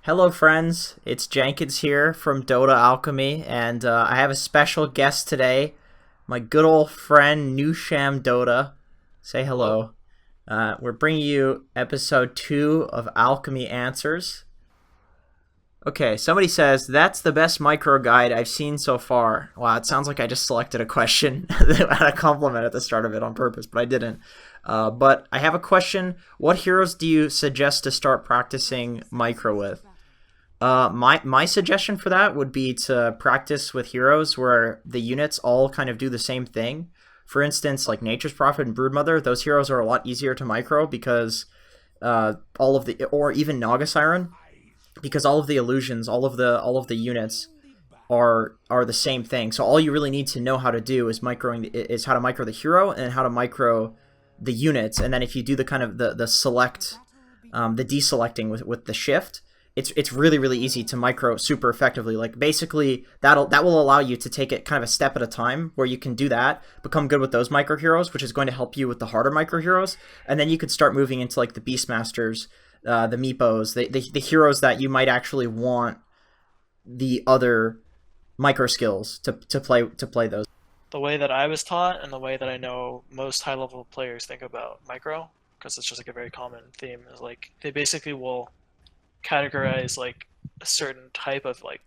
Hello, friends. It's Jenkins here from Dota Alchemy, and I have a special guest today, my good old friend Newsham Dota. Say Hello. hello. We're bringing you episode 2 of Alchemy Answers. Okay, somebody says, that's the best micro guide I've seen so far. Wow, it sounds like I just selected a question that had a compliment at the start of it on purpose, but I didn't. But I have a question. What heroes do you suggest to start practicing micro with? My suggestion for that would be to practice with heroes where the units all kind of do the same thing. For instance, like Nature's Prophet and Broodmother, those heroes are a lot easier to micro because all of the, or even Naga Siren, because all of the illusions, all of the units are the same thing. So all you really need to know how to do is how to micro the hero and how to micro the units. And then if you do the kind of the select, the deselecting with the shift, it's really easy to micro super effectively. Like basically that will allow you to take it kind of a step at a time, where you can do that, become good with those micro heroes, which is going to help you with the harder micro heroes, and then you could start moving into like the Beastmasters, the Meepos, the heroes that you might actually want the other micro skills to play those. The way that I was taught and the way that I know most high level players think about micro, because it's just like a very common theme, is like they basically will categorize like a certain type of like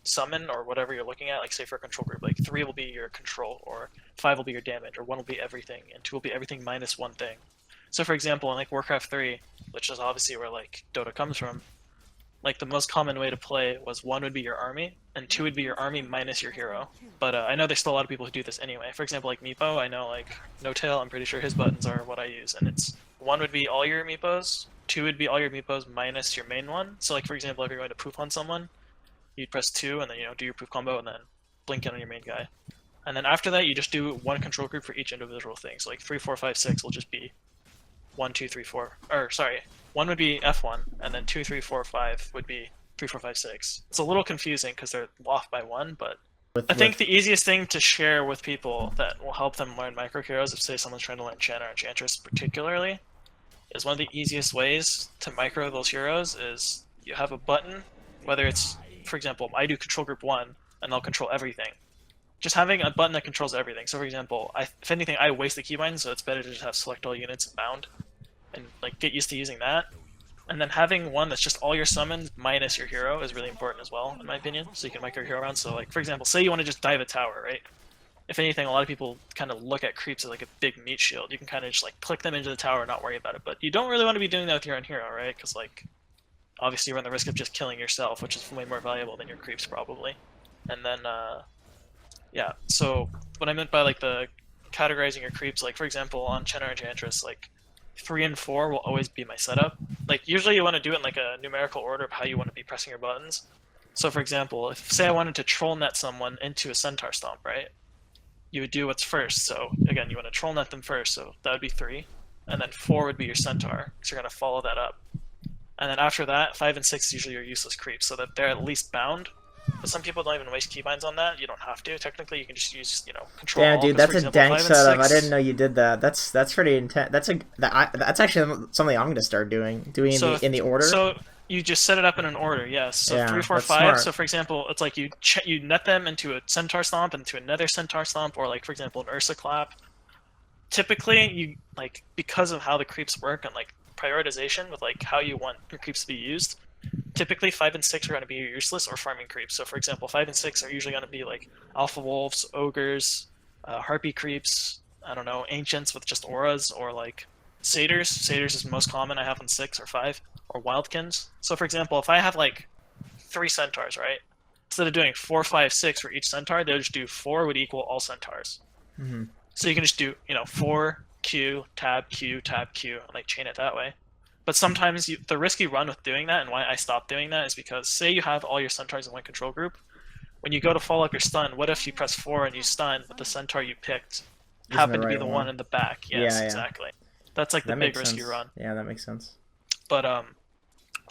summon or whatever you're looking at. Like say for a control group, like 3 will be your control, or 5 will be your damage, or 1 will be everything, and 2 will be everything minus one thing. So for example, in like Warcraft 3, which is obviously where like Dota comes from, like the most common way to play was 1 would be your army, and 2 would be your army minus your hero. But I know there's still a lot of people who do this anyway. For example, like Meepo, I know like No Tail, I'm pretty sure his buttons are what I use, and it's 1 would be all your Meepos, 2 would be all your Meepos minus your main one. So like for example, if you're going to poof on someone, you'd press 2 and then do your poof combo and then blink in on your main guy. And then after that, you just do one control group for each individual thing. So like 3, 4, 5, 6 will just be 1, 2, 3, 4. Or sorry, 1 would be F1, and then 2, 3, 4, 5 would be 3, 4, 5, 6. It's a little confusing because they're off by 1, but I think With the easiest thing to share with people that will help them learn micro heroes, if say someone's trying to learn Enchanter or Enchantress particularly, is one of the easiest ways to micro those heroes is you have a button, whether it's, for example, I do control group 1, and they'll control everything. Just having a button that controls everything. So for example, if anything, I waste the keybind, so it's better to just have select all units bound and like get used to using that. And then having one that's just all your summons minus your hero is really important as well, in my opinion. So you can micro your hero around. So like for example, say you want to just dive a tower, right? If anything, a lot of people kind of look at creeps as like a big meat shield. You can kind of just like click them into the tower and not worry about it. But you don't really want to be doing that with your own hero, right? Because like obviously you run the risk of just killing yourself, which is way more valuable than your creeps probably. And then yeah, so what I meant by like the categorizing your creeps, like for example on Chen or Enchantress, like 3 and 4 will always be my setup. Like usually you want to do it in like a numerical order of how you want to be pressing your buttons. So for example, if say I wanted to troll net someone into a centaur stomp, right? You would do what's first. So again, you want to troll net them first, so that would be 3. And then 4 would be your centaur, so you're going to follow that up. And then after that, 5 and 6 is usually your useless creeps, so that they're at least bound. But some people don't even waste keybinds on that. You don't have to. Technically, you can just use, control Damn, all. dude, Because for that's a example, dank 5 and setup. I 6. didn't know you did that. That's pretty intense. That's actually something I'm gonna start doing So in the order. so you just set it up in an order, yes. So Yeah, 3, 4, that's 5. smart. So for example, it's like you net them into a centaur stomp, into another centaur stomp, or like for example an Ursa clap. Typically, you like because of how the creeps work and like prioritization with like how you want your creeps to be used. Typically, 5 and 6 are going to be useless or farming creeps. So for example, 5 and 6 are usually going to be like alpha wolves, ogres, harpy creeps. I don't know, ancients with just auras, or like satyrs. Satyrs is most common. I have on 6 or 5, or wildkins. So for example, if I have like 3 centaurs, right? Instead of doing 4, 5, 6 for each centaur, they'll just do 4 would equal all centaurs. Hmm. So you can just do 4 Q tab Q tab Q and like chain it that way. But sometimes the risk you run with doing that, and why I stopped doing that, is because say you have all your centaurs in one control group. When you go to follow up your stun, what if you press 4 and you stun, but the centaur you picked Isn't the happened to be right the one one? in the back? Yes, Yeah, yeah. exactly. That's like the That big makes risk you sense. run. Yeah, that makes sense. But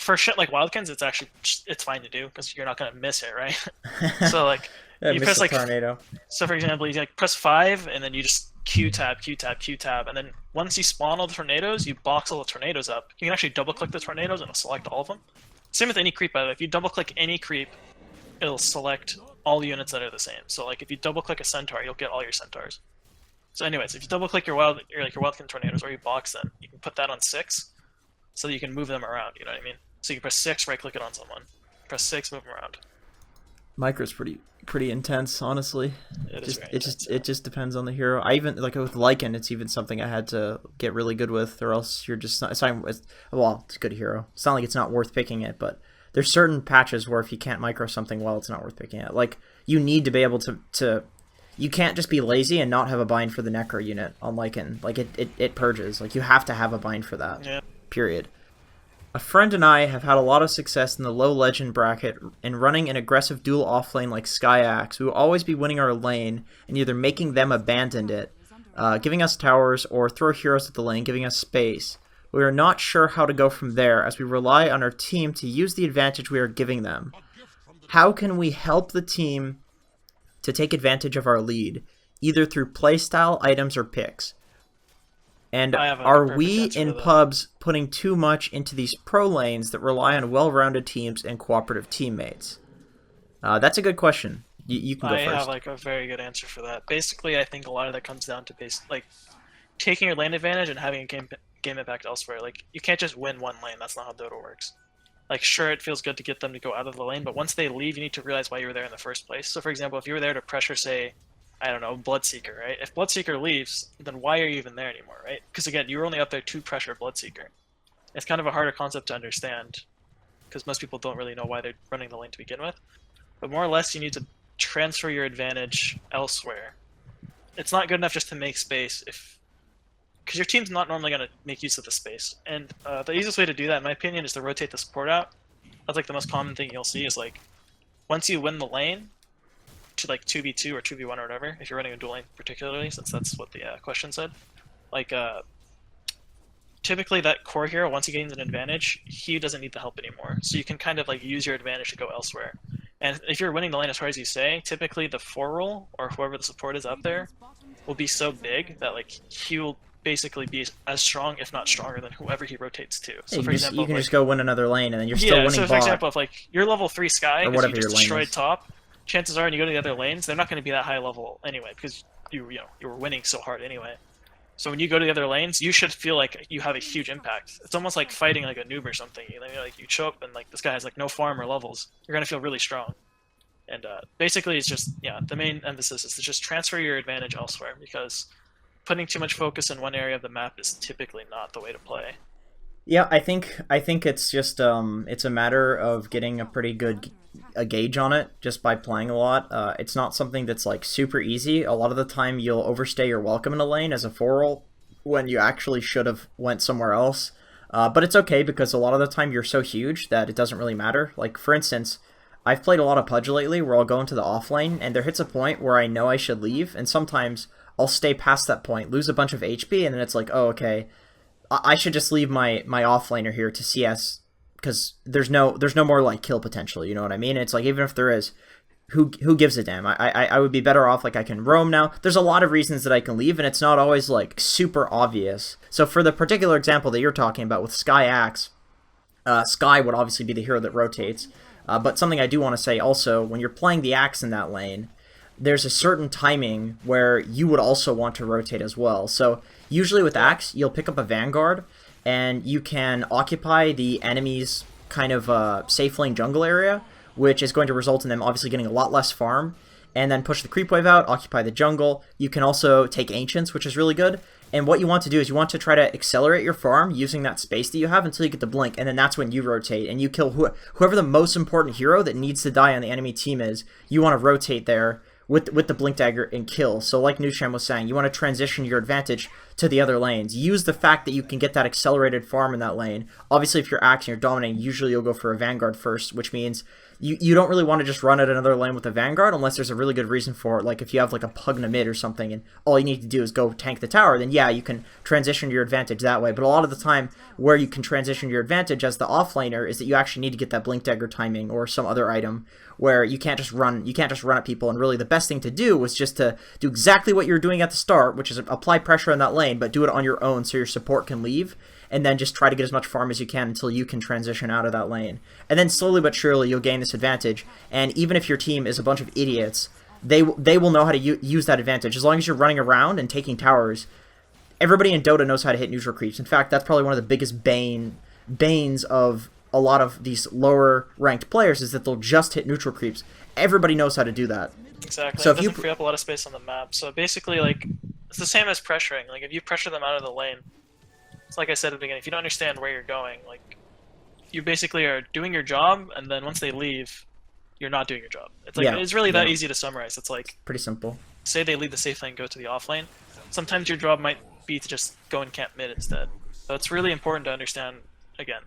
for shit like wildkins, it's actually it's fine to do because you're not gonna miss it, right? So like Yeah, you missed press the like tornado. so for example, you like press 5 and then you just Q tab, Q tab, Q tab, and then once you spawn all the tornadoes, you box all the tornadoes up. You can actually double click the tornadoes and it'll select all of them. Same with any creep, by the way. If you double click any creep, it'll select all units that are the same. So like if you double click a centaur, you'll get all your centaurs. So anyways, if you double click your wildkin tornadoes or you box them, you can put that on 6 so that you can move them around, you know what I mean? So you can press 6, right click it on someone. Press 6, move them around. Micro's pretty intense, honestly. It just depends on the hero. I even like with Lycan, it's even something I had to get really good with, or else you're just not. Well, it's a good hero. It's not like it's not worth picking it, but there's certain patches where if you can't micro something well, it's not worth picking it. Like you need to be able to you can't just be lazy and not have a bind for the Necro unit on Lycan. Like it purges. Like you have to have a bind for that. Yeah. Period. A friend and I have had a lot of success in the low legend bracket in running an aggressive dual offlane like Skyaxe. We will always be winning our lane and either making them abandon it, giving us towers, or throw heroes at the lane, giving us space. We are not sure how to go from there as we rely on our team to use the advantage we are giving them. How can we help the team to take advantage of our lead, either through playstyle, items, or picks? And are we in pubs putting too much into these pro lanes that rely on well-rounded teams and cooperative teammates? That's a good question. You can go first. I have like a very good answer for that. Basically, I think a lot of that comes down to taking your lane advantage and having a game impact elsewhere. Like you can't just win one lane. That's not how Dota works. Like sure, it feels good to get them to go out of the lane, but once they leave, you need to realize why you were there in the first place. So for example, if you were there to pressure, say, I don't know, Bloodseeker, right? If Bloodseeker leaves, then why are you even there anymore, right? Because again, you were only up there to pressure Bloodseeker. It's kind of a harder concept to understand, because most people don't really know why they're running the lane to begin with. But more or less, you need to transfer your advantage elsewhere. It's not good enough just to make space, because your team's not normally going to make use of the space. And the easiest way to do that, in my opinion, is to rotate the support out. That's like the most common thing you'll see is like, once you win the lane, to like 2v2 or 2v1 or whatever, if you're running a duel lane particularly, since that's what the question said. Like, typically that core hero, once he gains an advantage, he doesn't need the help anymore. So you can kind of like use your advantage to go elsewhere. And if you're winning the lane as far as you say, typically the 4 role, or whoever the support is up there, will be so big that like he will basically be as strong, if not stronger, than whoever he rotates to. So for example, you can just go win another lane and then you're still winning so for example, if like you're level 3 Sky, because you just destroyed top, chances are when you go to the other lanes, they're not going to be that high level anyway, because you were winning so hard anyway. So when you go to the other lanes, you should feel like you have a huge impact. It's almost like fighting like a noob or something. You know, like you show up and like this guy has like no farm or levels. You're going to feel really strong. And basically, it's just the main emphasis is to just transfer your advantage elsewhere, because putting too much focus in one area of the map is typically not the way to play. Yeah, I think it's just it's a matter of getting a pretty good gauge on it just by playing a lot. It's not something that's like super easy. A lot of the time you'll overstay your welcome in a lane as a 4-roll when you actually should have went somewhere else. But it's okay, because a lot of the time you're so huge that it doesn't really matter. Like for instance, I've played a lot of Pudge lately where I'll go into the offlane and there hits a point where I know I should leave, and sometimes I'll stay past that point, lose a bunch of HP, and then it's like, oh okay, I should just leave my offlaner here to CS, because there's no more like kill potential, you know what I mean? It's like, even if there is, who gives a damn? I would be better off, like I can roam now. There's a lot of reasons that I can leave, and it's not always like super obvious. So for the particular example that you're talking about with Skyaxe, Sky would obviously be the hero that rotates. But something I do want to say also, when you're playing the Axe in that lane, there's a certain timing where you would also want to rotate as well. So usually with Axe, you'll pick up a Vanguard, and you can occupy the enemy's kind of safe lane jungle area, which is going to result in them obviously getting a lot less farm, and then push the creep wave out, occupy the jungle. You can also take Ancients, which is really good. And what you want to do is you want to try to accelerate your farm using that space that you have until you get the blink, and then that's when you rotate, and you kill whoever the most important hero that needs to die on the enemy team is. You want to rotate there with the blink dagger and kill. So like Newsham was saying, you want to transition your advantage to the other lanes. Use the fact that you can get that accelerated farm in that lane. Obviously, if you're axing, you're dominating, usually you'll go for a Vanguard first, which means you don't really want to just run at another lane with a Vanguard unless there's a really good reason for it. Like if you have like a Pugna mid or something and all you need to do is go tank the tower, then yeah, you can transition to your advantage that way. But a lot of the time where you can transition to your advantage as the offlaner is that you actually need to get that Blink Dagger timing or some other item where you can't just run at people. And really the best thing to do was just to do exactly what you're doing at the start, which is apply pressure on that lane, but do it on your own so your support can leave. And then just try to get as much farm as you can until you can transition out of that lane. And then slowly but surely you'll gain this advantage. And even if your team is a bunch of idiots, they will know how to use that advantage. As long as you're running around and taking towers, everybody in Dota knows how to hit neutral creeps. In fact, that's probably one of the biggest banes of a lot of these lower ranked players is that they'll just hit neutral creeps. Everybody knows how to do that. Exactly. So it doesn't free up a lot of space on the map. So basically, like, it's the same as pressuring. Like, if you pressure them out of the lane, it's like I said at the beginning, if you don't understand where you're going, like, you basically are doing your job, and then once they leave, you're not doing your job. It's like it's really that easy to summarize. It's like pretty simple. Say they leave the safe lane, go to the off lane. Sometimes your job might be to just go and camp mid instead. So it's really important to understand, again,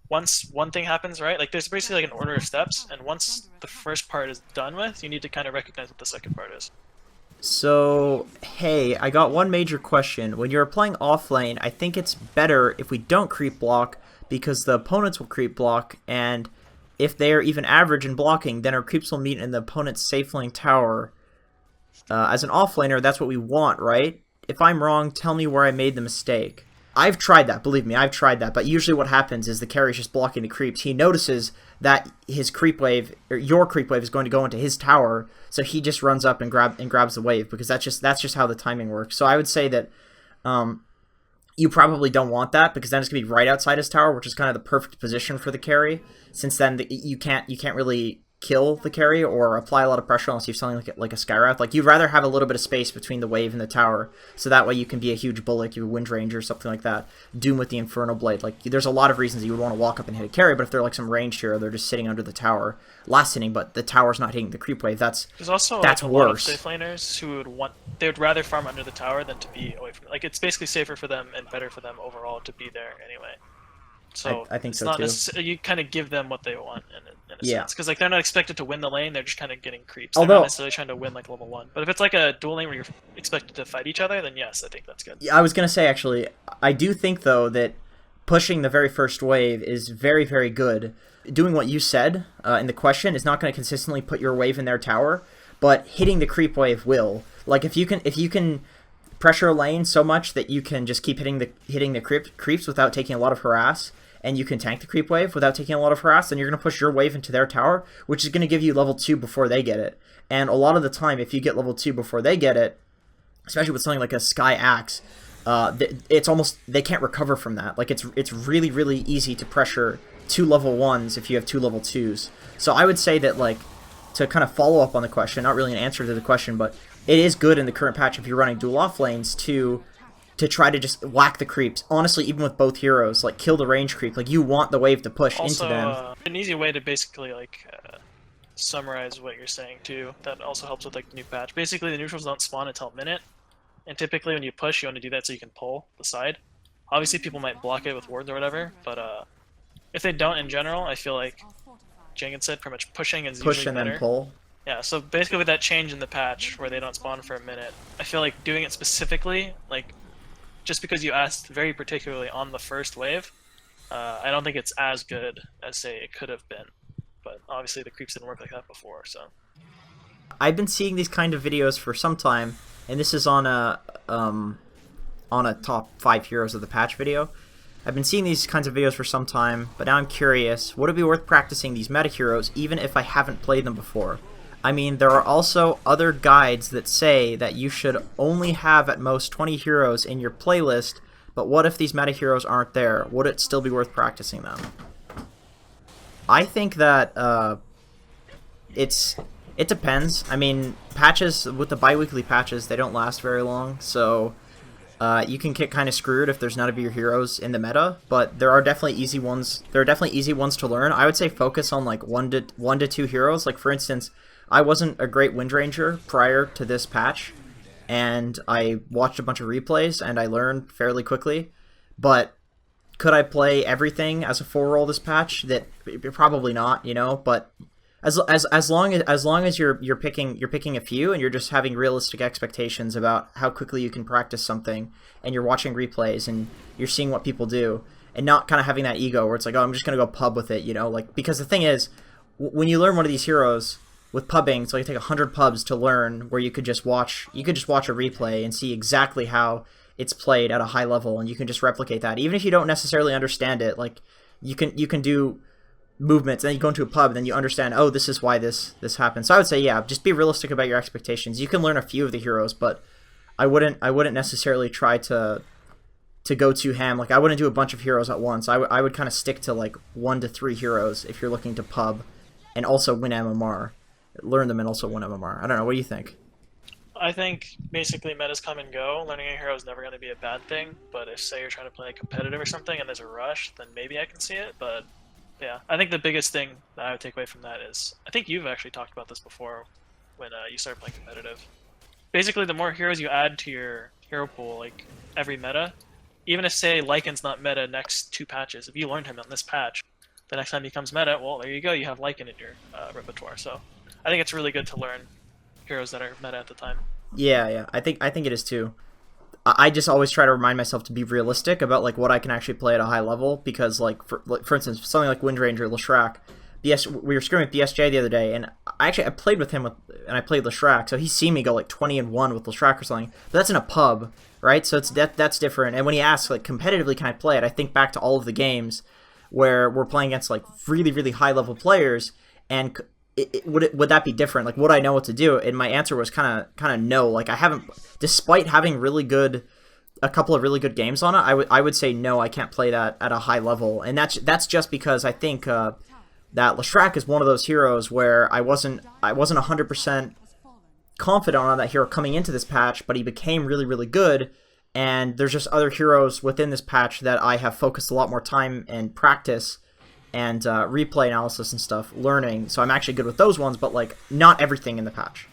once one thing happens, right? Like there's basically like an order of steps, and once the first part is done with, you need to kind of recognize what the second part is. So, hey, I got one major question. When you're playing offlane, I think it's better if we don't creep block because the opponents will creep block, and if they're even average in blocking, then our creeps will meet in the opponent's safe lane tower. As an offlaner, that's what we want, right? If I'm wrong, tell me where I made the mistake. I've tried that, believe me, I've tried that, but usually what happens is the carry's just blocking the creeps. He notices that his creep wave, or your creep wave, is going to go into his tower, so he just runs up and grabs the wave, because that's just how the timing works. So I would say that you probably don't want that, because then it's going to be right outside his tower, which is kind of the perfect position for the carry, since then you can't really kill the carry or apply a lot of pressure unless you're selling like a Skywrath. Like, you'd rather have a little bit of space between the wave and the tower, so that way you can be a huge bullock, you Wind Ranger or something like that, Doom with the Infernal Blade. Like, there's a lot of reasons you would want to walk up and hit a carry, but if they're like some ranged hero, they're just sitting under the tower, last hitting, but the tower's not hitting the creep wave, there's also like, a lot of safe laners who would rather farm under the tower than to be away from it. Like, it's basically safer for them and better for them overall to be there anyway. So I think it's so not too. You kind of give them what they want in a Yeah. sense, because like they're not expected to win the lane; they're just kind of getting creeps. They're not necessarily trying to win like level 1. But if it's like a dual lane where you're expected to fight each other, then yes, I think that's good. Yeah, I was gonna say actually, I do think though that pushing the very first wave is very, very good. Doing what you said in the question is not going to consistently put your wave in their tower, but hitting the creep wave will. Like if you can pressure a lane so much that you can just keep hitting the creeps without taking a lot of harass, and you can tank the creep wave without taking a lot of harass, then you're going to push your wave into their tower, which is going to give you level 2 before they get it. And a lot of the time, if you get level 2 before they get it, especially with something like a Sky Axe, it's almost, they can't recover from that. Like, it's really, really easy to pressure 2 level 1s if you have 2 level 2s. So I would say that, like, to kind of follow up on the question, not really an answer to the question, but it is good in the current patch if you're running dual off lanes to try to just whack the creeps. Honestly, even with both heroes, like, kill the range creep. Like, you want the wave to push into them. An easy way to basically, like, summarize what you're saying, too, that also helps with, like, the new patch. Basically, the neutrals don't spawn until minute, and typically when you push, you want to do that so you can pull the side. Obviously, people might block it with wards or whatever, but if they don't in general, I feel like Jenkins said pretty much pushing is usually better. Push and then pull. Yeah, so basically with that change in the patch where they don't spawn for a minute, I feel like doing it specifically, like, just because you asked very particularly on the first wave, I don't think it's as good as, say, it could have been. But obviously the creeps didn't work like that before, so. I've been seeing these kind of videos for some time, and this is on a top 5 heroes of the patch video. I've been seeing these kinds of videos for some time, but now I'm curious, would it be worth practicing these meta heroes even if I haven't played them before? I mean, there are also other guides that say that you should only have at most 20 heroes in your playlist, but what if these meta heroes aren't there? Would it still be worth practicing them? I think that it depends. I mean, patches, with the bi-weekly patches, they don't last very long, so you can get kind of screwed if there's none of your heroes in the meta, but there are definitely easy ones. There are definitely easy ones to learn. I would say focus on like one to two heroes. Like, for instance, I wasn't a great Wind Ranger prior to this patch, and I watched a bunch of replays, and I learned fairly quickly. But could I play everything as a 4-role this patch? That probably not, you know. But as long as you're picking a few, and you're just having realistic expectations about how quickly you can practice something, and you're watching replays and you're seeing what people do, and not kind of having that ego where it's like, oh, I'm just gonna go pub with it, you know. Like, because the thing is, when you learn one of these heroes with pubbing, it's like it take 100 pubs to learn, where you could just watch a replay and see exactly how it's played at a high level, and you can just replicate that. Even if you don't necessarily understand it, like you can do movements, and then you go into a pub, and then you understand, oh, this is why this happens. So I would say, yeah, just be realistic about your expectations. You can learn a few of the heroes, but I wouldn't necessarily try to go too ham. Like, I wouldn't do a bunch of heroes at once. I would kind of stick to like 1 to 3 heroes if you're looking to pub and also win MMR. Learn them and also win MMR. I don't know. What do you think? I think basically metas come and go. Learning a hero is never going to be a bad thing, but if, say, you're trying to play competitive or something and there's a rush, then maybe I can see it. But yeah, I think the biggest thing that I would take away from that is, I think you've actually talked about this before when you started playing competitive. Basically, the more heroes you add to your hero pool, like every meta, even if, say, Lycan's not meta next 2 patches, if you learned him on this patch, the next time he comes meta, well, there you go, you have Lycan in your repertoire. So I think it's really good to learn heroes that are meta at the time. Yeah, I think it is too. I just always try to remind myself to be realistic about like what I can actually play at a high level, because like for instance, something like Windranger, Leshrac, we were scrimming with BSJ the other day, and I played with him and I played Leshrac, so he's seen me go like 20-1 with Leshrac or something. But that's in a pub, right? So that's different. And when he asks like competitively can I play it, I think back to all of the games where we're playing against like really, really high level players, and would that be different? Like, would I know what to do? And my answer was kind of no. Like, I haven't, despite having a couple of really good games on it, I would say no, I can't play that at a high level. And that's just because I think that Leshrac is one of those heroes where I wasn't 100% confident on that hero coming into this patch, but he became really, really good. And there's just other heroes within this patch that I have focused a lot more time and practice and replay analysis and stuff learning, so I'm actually good with those ones, but like not everything in the patch.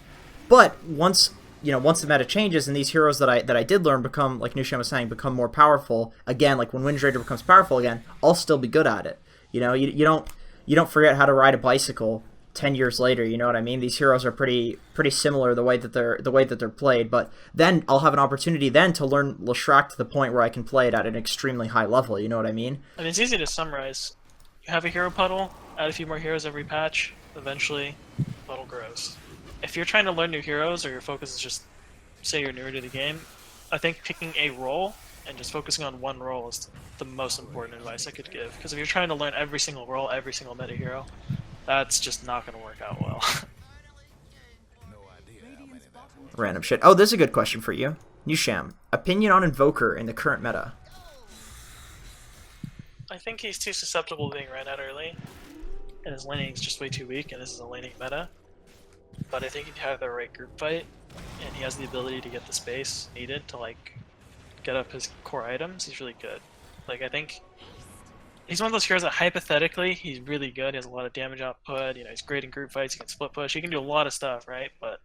But once the meta changes and these heroes that I did learn become, like Newsham was saying, become more powerful again, like when Windranger becomes powerful again, I'll still be good at it. You know, you don't forget how to ride a bicycle 10 years later, you know what I mean? These heroes are pretty similar the way that they're played, but then I'll have an opportunity then to learn Leshrac to the point where I can play it at an extremely high level, you know what I mean? I mean, it's easy to summarize. You have a hero puddle, add a few more heroes every patch, eventually, puddle grows. If you're trying to learn new heroes, or your focus is just, say you're newer to the game, I think picking a role and just focusing on one role is the most important advice I could give. Because if you're trying to learn every single role, every single meta hero, that's just not going to work out well. Random shit. Oh, this is a good question for you. Newsham, opinion on Invoker in the current meta? I think he's too susceptible to being ran out early, and his laning is just way too weak, and this is a laning meta. But I think if you have the right group fight, and he has the ability to get the space needed to like get up his core items, he's really good. Like, I think he's one of those heroes that hypothetically he's really good. He has a lot of damage output. You know, he's great in group fights. He can split push. He can do a lot of stuff, right? But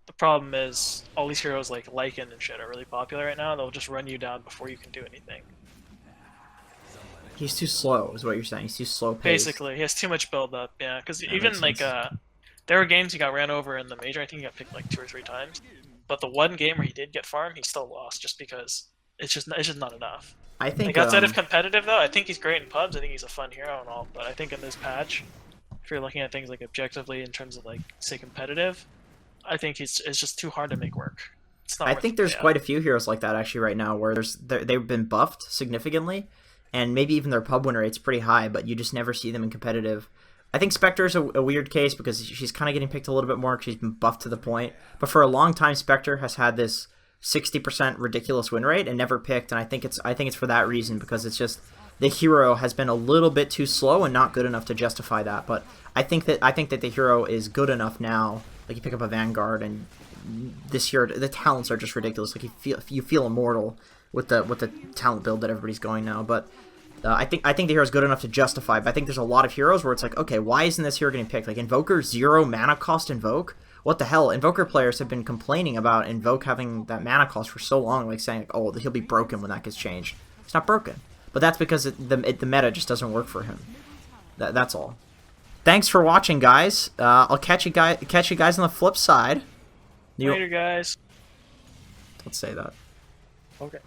the problem is all these heroes like Lycan and shit are really popular right now. They'll just run you down before you can do anything. He's too slow, is what you're saying. He's too slow paced. Basically, he has too much build up. Yeah, because even like there were games he got ran over in the major. I think he got picked like 2 or 3 times. But the one game where he did get farm, he still lost just because it's just not enough. I think like, outside of competitive though, I think he's great in pubs. I think he's a fun hero and all. But I think in this patch, if you're looking at things like objectively in terms of like say competitive, I think it's just too hard to make work. It's not. I think there's quite a few heroes like that actually right now where they've been buffed significantly. And maybe even their pub win rate's pretty high, but you just never see them in competitive. I think Spectre's a weird case because she's kind of getting picked a little bit more because she's been buffed to the point. But for a long time, Spectre has had this 60% ridiculous win rate and never picked. And I think it's for that reason, because it's just the hero has been a little bit too slow and not good enough to justify that. But I think that the hero is good enough now. Like, you pick up a Vanguard, and this hero, the talents are just ridiculous. Like, you feel immortal with the talent build that everybody's going now. But I think the hero's good enough to justify. But I think there's a lot of heroes where it's like, okay, why isn't this hero getting picked? Like Invoker, 0 mana cost Invoke. what the hell? Invoker players have been complaining about Invoke having that mana cost for so long, like saying, oh, he'll be broken when that gets changed. It's not broken. But that's because the meta just doesn't work for him. That's all. Thanks for watching, guys. I'll catch you guys on the flip side. Later, guys. Let's say that. Okay.